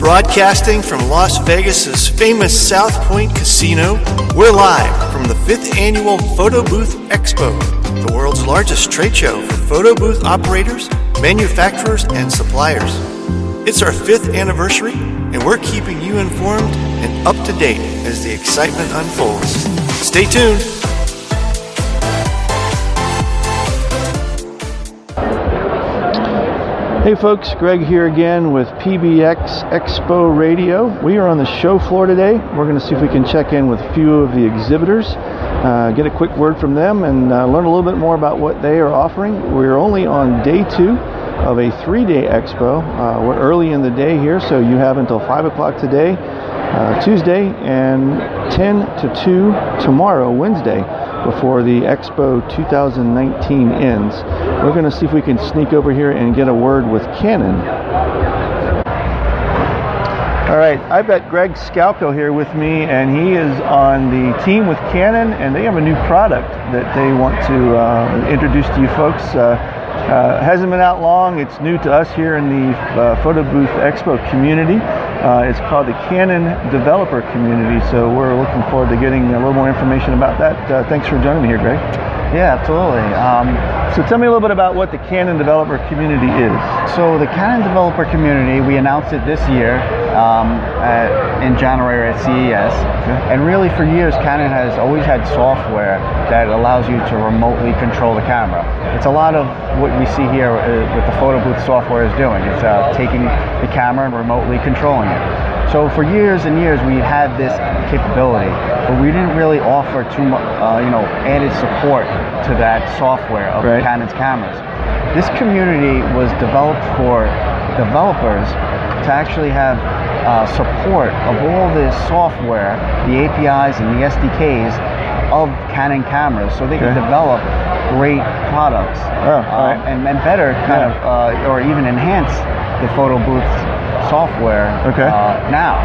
Broadcasting from Las Vegas's famous South Point Casino, we're live from the 5th Annual Photo Booth Expo, the world's largest trade show for photo booth operators, manufacturers, and suppliers. It's our 5th anniversary, and we're keeping you informed and up to date as the excitement unfolds. Stay tuned. Hey folks, Greg here again with PBX Expo Radio. We are on the show floor today. We're going to see if we can check in with a few of the exhibitors, get a quick word from them, and learn a little bit more about what they are offering. We're only on day 2 of a 3-day expo. We're early in the day here, so you have until 5 o'clock today, Tuesday, and 10 to 2 tomorrow, Wednesday, before the Expo 2019 ends. We're going to see if we can sneak over here and get a word with Canon. All right, I've got Greg Scalco here with me, and he is on the team with Canon, and they have a new product that they want to introduce to you folks. Hasn't been out long. It's new to us here in the Photo Booth Expo community. It's called the Canon Developer Community, so we're looking forward to getting a little more information about that. Thanks for joining me here, Greg. Yeah, absolutely. So tell me a little bit about what the Canon Developer Community is. So the Canon Developer Community, we announced it this year in January at CES. Okay. And really for years, Canon has always had software that allows you to remotely control the camera. It's a lot of what we see here with the Photo Booth software is doing. It's taking the camera and remotely controlling it. So for years and years, we had this capability, but we didn't really offer too much, added support to that software of Right. Canon's cameras. This community was developed for developers to actually have support of all this software, the APIs and the SDKs of Canon cameras, so they can develop great products and better or even enhance the photo booth software now.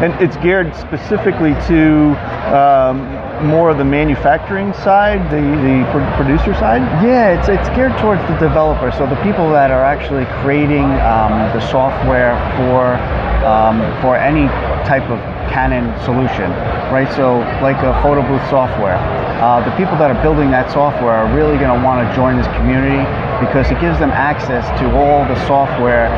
And it's geared specifically to more of the manufacturing side, the producer side? Yeah, it's geared towards the developer, so the people that are actually creating the software for any type of Canon solution, right? So like a photo booth software. The people that are building that software are really going to want to join this community because it gives them access to all the software,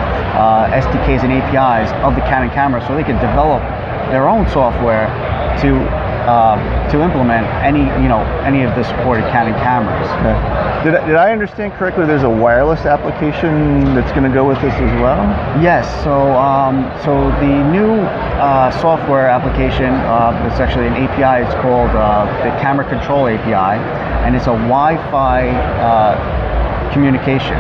SDKs and APIs of the Canon camera, so they can develop their own software to implement any of the supported Canon cameras. Okay. Did I understand correctly? There's a wireless application that's going to go with this as well? Yes. So the new software application, it's actually an API. It's called the Camera Control API, and it's a Wi-Fi communication.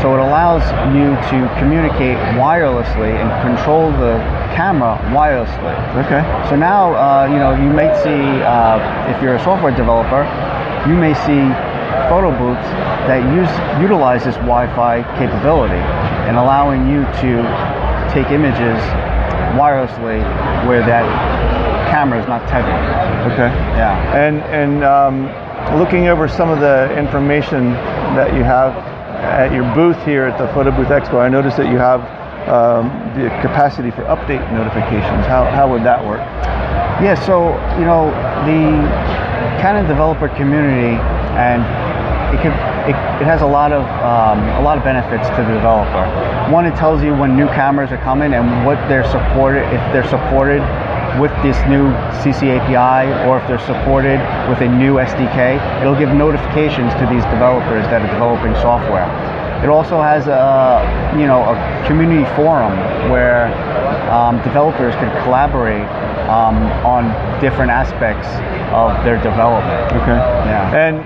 So it allows you to communicate wirelessly and control the camera wirelessly. Okay. So now, you might see, if you're a software developer, you may see photo booths that utilize this Wi-Fi capability and allowing you to take images wirelessly where that camera is not tethered. Okay. Yeah. And looking over some of the information that you have at your booth here at the Photo Booth Expo, I noticed that you have the capacity for update notifications. How would that work? Yeah, so the Canon developer community, and it has a lot of benefits to the developer. One, it tells you when new cameras are coming and what they're supported, if they're supported with this new CC API or if they're supported with a new SDK. It'll give notifications to these developers that are developing software. It also has a community forum where developers can collaborate on different aspects of their development. Okay. Yeah. And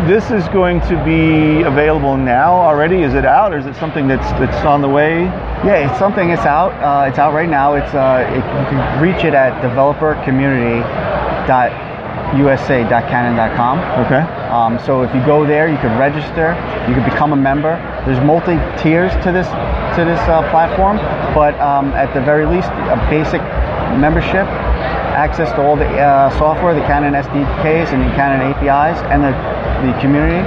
this is going to be available now already? Is it out, or is it something that's on the way? Yeah, it's something that's out. It's out right now. You can reach it at developercommunity.usa.canon.com. Okay. So if you go there, you can register. You can become a member. There's multi-tiers to this platform, but at the very least, a basic membership, access to all the software, the Canon SDKs and the Canon APIs, and the community.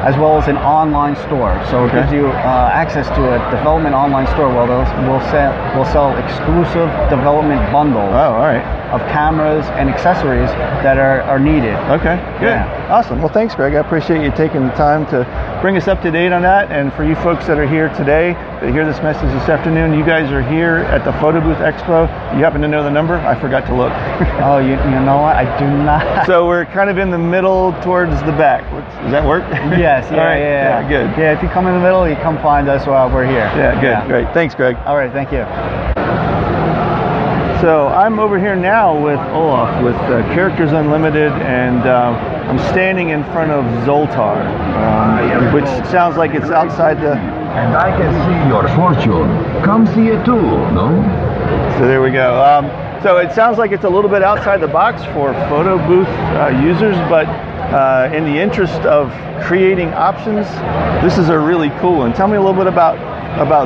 as well as an online store. So it gives you access to a development online store where we'll sell exclusive development bundles. Oh, all right. Of cameras and accessories that are needed. Okay, good. Yeah. Awesome. Well, thanks, Greg. I appreciate you taking the time to bring us up to date on that. And for you folks that are here today, that hear this message this afternoon, you guys are here at the Photo Booth Expo. You happen to know the number? I forgot to look. Oh, you know what? I do not. So we're kind of in the middle towards the back. Does that work? Yes. Yeah, right. yeah. Good. Yeah, if you come in the middle, you come find us while we're here. Yeah, good. Yeah. Great. Thanks, Greg. All right, thank you. So I'm over here now with Olaf with Characters Unlimited, and I'm standing in front of Zoltar, which sounds like it's outside the... And I can see your fortune. Come see it too, no? So there we go. So it sounds like it's a little bit outside the box for photo booth users, but in the interest of creating options, this is a really cool one. Tell me a little bit about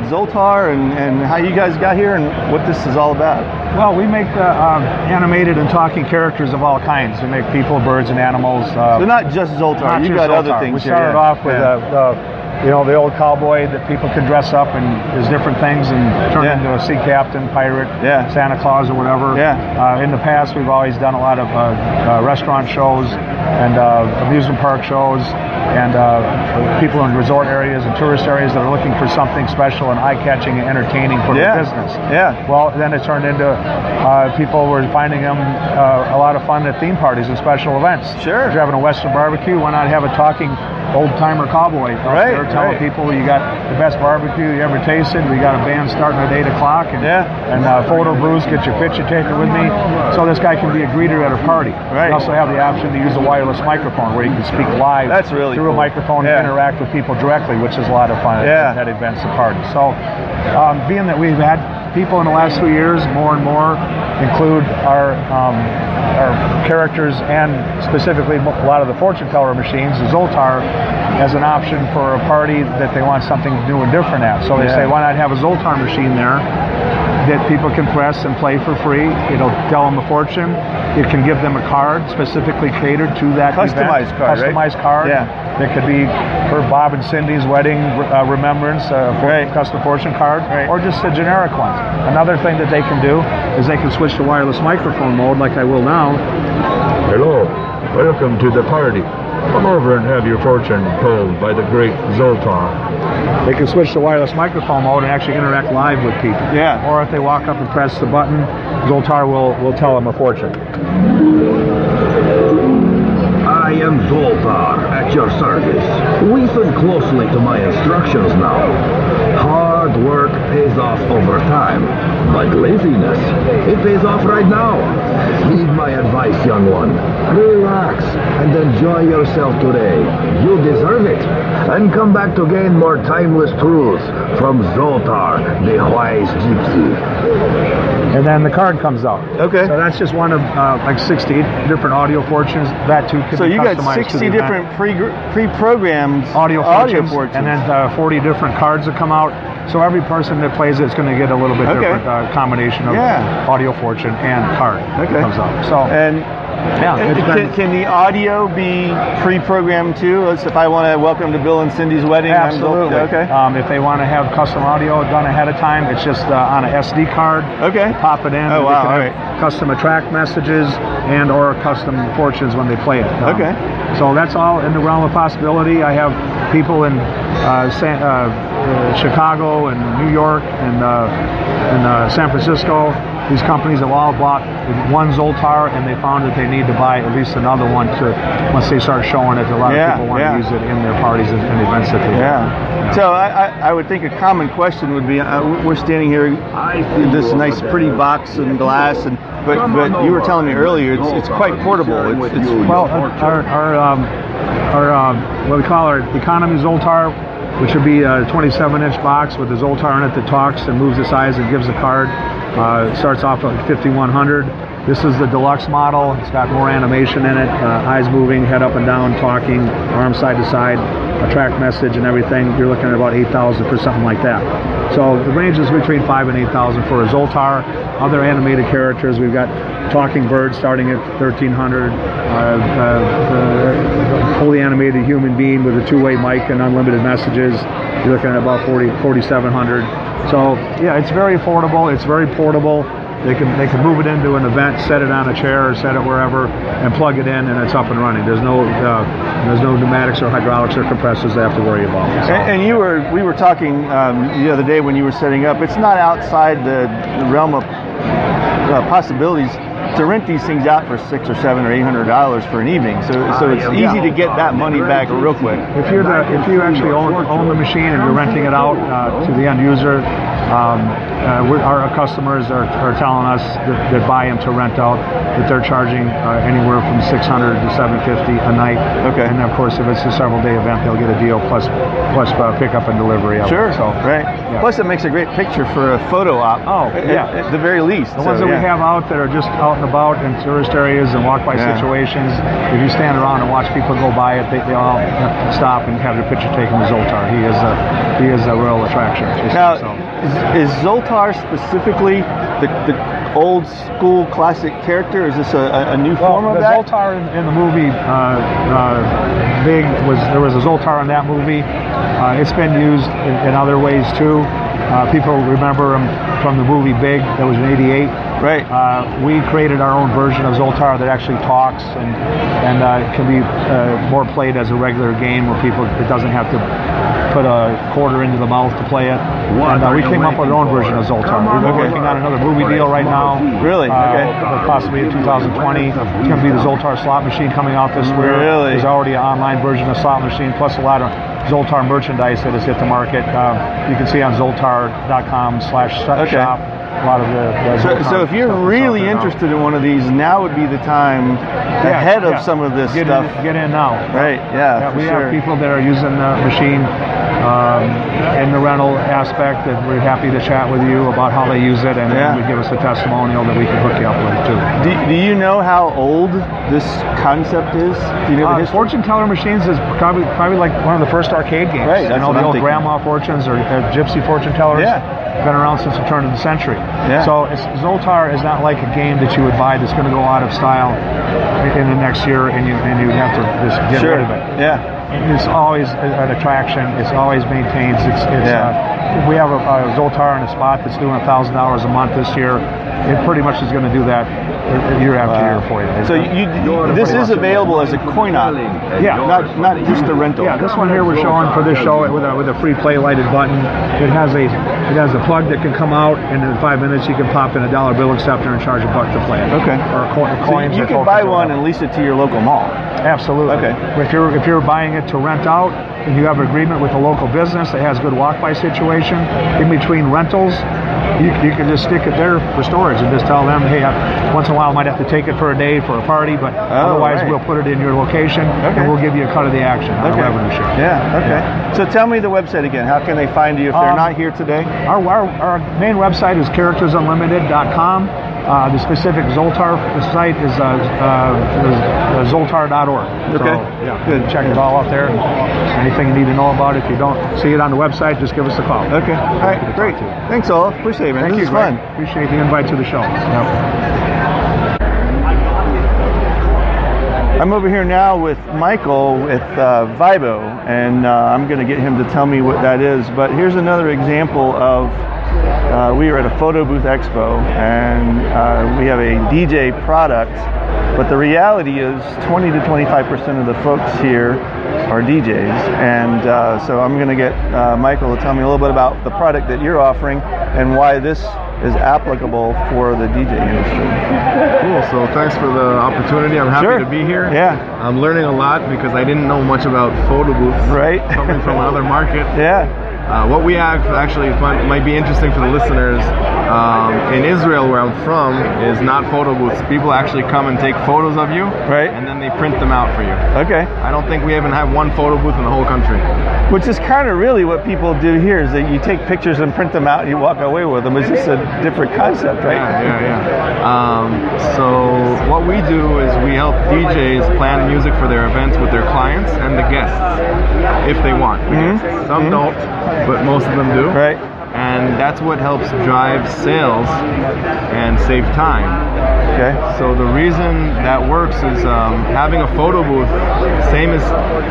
Zoltar and how you guys got here and what this is all about. Well, we make animated and talking characters of all kinds. We make people, birds, and animals. So not just Zoltar. You got other things. We started off with the old cowboy that people could dress up and there's different things and turn into a sea captain, pirate, Santa Claus, or whatever. In the past, we've always done a lot of restaurant shows and amusement park shows, and people in resort areas and tourist areas that are looking for something special and eye-catching and entertaining for their business. Well, then it turned into people were finding them a lot of fun at theme parties and special events. Sure. If you're having a Western barbecue, why not have a talking old-timer cowboy out there telling people you got the best barbecue you ever tasted. We got a band starting at 8 o'clock, and photo booths, get your picture taken with me. So this guy can be a greeter at a party. We also have the option to use a wireless microphone where you can speak live through a microphone and interact with people directly, which is a lot of fun at events and parties. So being that we've had people in the last 3 years more and more include our characters and specifically a lot of the fortune teller machines, the Zoltar, as an option for a party that they want something new and different at. So they say, why not have a Zoltar machine there that people can press and play for free? It'll tell them a fortune. It can give them a card specifically catered to that customized event. Customized card. That could be for Bob and Cindy's wedding remembrance, custom fortune card, or just a generic one. Another thing that they can do is they can switch to wireless microphone mode, like I will now. Hello, welcome to the party. Come over and have your fortune told by the great Zoltar. They can switch to wireless microphone mode and actually interact live with people. Or if they walk up and press the button, Zoltar will tell them a fortune. I am Zoltar, at your service. Listen closely to my instructions now. Hard work pays off over time, but laziness, it pays off right now. Heed my advice, young one. Relax and enjoy yourself today. You deserve it. And come back to gain more timeless truths from Zoltar, the wise gypsy. And then the card comes out. Okay. So that's just one of like 60 different audio fortunes. That too can be customized. So you got 60 different pre-programmed audio fortunes, and then 40 different cards that come out. So every person that plays it is going to get a little bit different combination of audio fortune and card that comes out. So can the audio be pre-programmed too? If I want to welcome to Bill and Cindy's wedding, absolutely. If they want to have custom audio done ahead of time, it's just on a SD card. Pop it in. Oh wow! All right. Custom attract messages and or custom fortunes when they play it. So that's all in the realm of possibility. I have people in Chicago and New York and San Francisco. These companies have all bought one Zoltar, and they found that they need to buy at least another one once they start showing it. A lot of people want to use it in their parties and events that they do. So I would think a common question would be, we're standing here in this nice pretty box and glass, but you were telling me earlier it's quite portable. Our what we call our economy Zoltar, which would be a 27-inch box with a Zoltar in it that talks and moves the size and gives a card. It starts off at $5,100. This is the deluxe model. It's got more animation in it, eyes moving, head up and down, talking, arms side to side, a track message and everything. You're looking at about $8,000 for something like that. So the range is between $5,000 and $8,000 for a Zoltar. Other animated characters, we've got talking birds starting at $1,300, fully animated human being with a two-way mic and unlimited messages. You're looking at about $4,700. So yeah, it's very affordable. It's very portable. They can move it into an event, set it on a chair, or set it wherever, and plug it in, and it's up and running. There's no pneumatics or hydraulics or compressors they have to worry about. So, and we were talking the other day when you were setting up. It's not outside the realm of possibilities to rent these things out for $600 or $700 or $800 for an evening. So it's easy to get that money back real quick. If you actually own the machine and you're renting it out to the end user, our customers are telling us that buy them to rent out that they're charging anywhere from $600 to $750 a night. Okay. And of course, if it's a several day event, they'll get a deal plus pickup and delivery. Sure. So right. Yeah. Plus, it makes a great picture for a photo op. Oh, yeah. At the very least. The ones that we have out that are just out and about in tourist areas and walk-by situations, if you stand around and watch people go by it, they all stop and have their picture taken with Zoltar. He is a real attraction. Now, is Zoltar specifically the old school classic character? Is this a new form of that? Zoltar in the movie Big there was a Zoltar in that movie. It's been used in other ways too. People remember him from the movie Big, that was in '88. Right. We created our own version of Zoltar that actually talks and can be more played as a regular game where it doesn't have to put a quarter into the mouth to play it. And we came up with our own version of Zoltar. We're working on another movie deal right now. Really? Okay. Possibly in 2020. It's going to be the Zoltar slot machine coming out this year. Really? There's already an online version of slot machine, plus a lot of Zoltar merchandise that has hit the market. You can see on Zoltar.com/shop. A lot of the so if you're really interested in one of these, now would be the time ahead of some of this stuff. Get in now. Right, yeah, we have people that are using the machine in the rental aspect, and we're happy to chat with you about how they use it, and would give us a testimonial that we can hook you up with too. Do you know how old this concept is? Do you know the fortune teller machines is probably like one of the first arcade games. Right, that's the old grandma fortunes or gypsy fortune tellers. Yeah. Been around since the turn of the century. Yeah. So Zoltar is not like a game that you would buy that's going to go out of style in the next year, and you would have to just get rid of it. Yeah. It's always an attraction. It's always maintained. We have a Zoltar in a spot that's doing $1,000 a month this year. It pretty much is going to do that year after year for you. So this is available as a coin op. Yeah. Not just a rental. Yeah. This one here we're showing for this show with a free play lighted button. It has a plug that can come out, and in 5 minutes you can pop in a $1 bill acceptor and charge $1 to play it. Okay. Or coins. So you can buy one and lease it to your local mall. Absolutely. Okay. If you're buying it to rent out, and you have an agreement with a local business that has good walk-by situation, in between rentals, you can just stick it there for storage and just tell them, hey, once in a while I might have to take it for a day for a party, but otherwise we'll put it in your location and we'll give you a cut of the action on a revenue share. Yeah, okay. Yeah. So tell me the website again. How can they find you if they're not here today? Our main website is charactersunlimited.com. The specific Zoltar site is zoltar.org. Okay. So, good. Check it all out there. Anything you need to know about it, if you don't see it on the website, just give us a call. Okay. All right. Great. Thanks, Olaf. Appreciate it, man. Thank you. This is fun. Appreciate the invite to the show. Yep. I'm over here now with Michael with Vibo, and I'm going to get him to tell me what that is. But here's another example of we are at a photo booth expo, and we have a DJ product, but the reality is 20 to 25% of the folks here are DJs, and so I'm going to get Michael to tell me a little bit about the product that you're offering and why this is applicable for the DJ industry. Cool, so thanks for the opportunity. I'm happy to be here. Yeah. I'm learning a lot because I didn't know much about photo booths. Right. Coming from another market. Yeah. What we have actually might be interesting for the listeners. in Israel, where I'm from, is not photo booths. People actually come and take photos of you, right, and then they print them out for you. Okay. I don't think we even have one photo booth in the whole country. Which is kind of really what people do here, is that you take pictures and print them out and you walk away with them. It's just a different concept, right? Yeah. So what we do is we help DJs plan music for their events with their clients and the guests, if they want. Some don't, but most of them do. Right. And that's what helps drive sales and save time. Okay. So the reason that works is having a photo booth,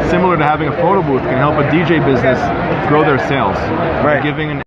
similar to having a photo booth, can help a DJ business grow their sales. Right. By giving an